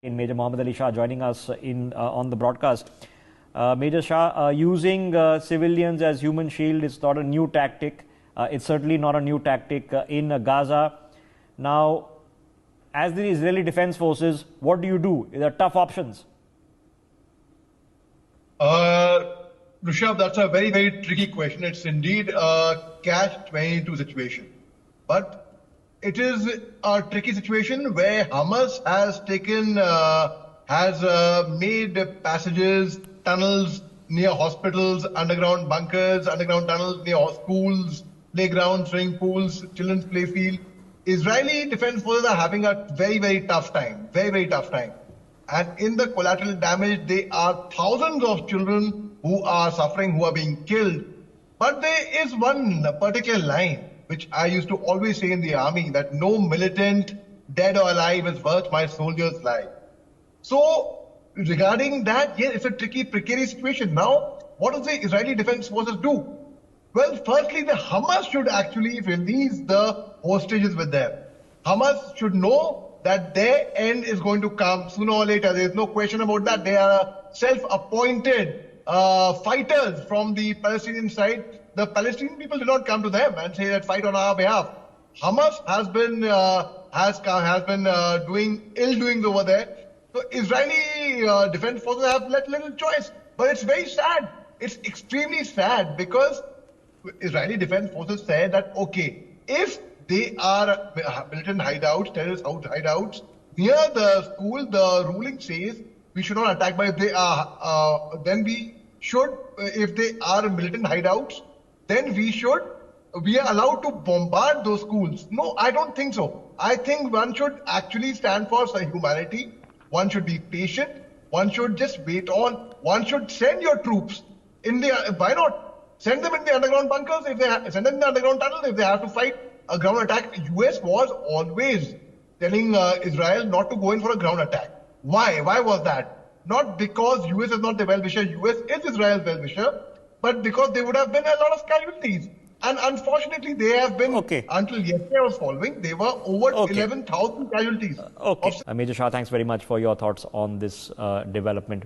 in Major Mohammad Ali Shah joining us on the broadcast. Major Shah, using civilians as human shield is not a new tactic. It's certainly not a new tactic in Gaza. Now, as the Israeli Defense Forces, what do you do? There are tough options. Rishabh, that's a very, very tricky question. It's indeed a catch-22 situation. But it is a tricky situation where Hamas has made passages, tunnels near hospitals, underground bunkers, underground tunnels near schools, playgrounds, swimming pools, children's playfield. Israeli defense forces are having a very, very tough time. Very, very tough time. And in the collateral damage, there are thousands of children who are suffering, who are being killed. But there is one particular line which I used to always say in the army, that no militant, dead or alive, is worth my soldier's life. So regarding that, yes, it's a tricky, precarious situation. Now, what does the Israeli Defense Forces do? Well, firstly, the Hamas should actually release the hostages with them. Hamas should know that their end is going to come sooner or later. There is no question about that. They are self-appointed fighters from the Palestinian side. The Palestinian people did not come to them and say that fight on our behalf. Hamas has been doing ill doings over there. So Israeli defense forces have little choice. But it's very sad. It's extremely sad because Israeli defense forces say that, okay, if they are militant hideouts, terrorist hideouts, near the school, the ruling says we should not attack, but if they are, then we should, if they are militant hideouts, then we are allowed to bombard those schools. No, I don't think so. I think one should actually stand for humanity. One should be patient. One should just wait on. One should send your troops in the, why not? Send them in the underground bunkers, send them in the underground tunnels if they have to fight a ground attack. US was always telling Israel not to go in for a ground attack. Why? Why was that? Not because US is not the well-wisher. US is Israel's well-wisher, but because there would have been a lot of casualties. And unfortunately, they have been, until yesterday I was following, there were over 11,000 casualties. Major Shah, thanks very much for your thoughts on this development.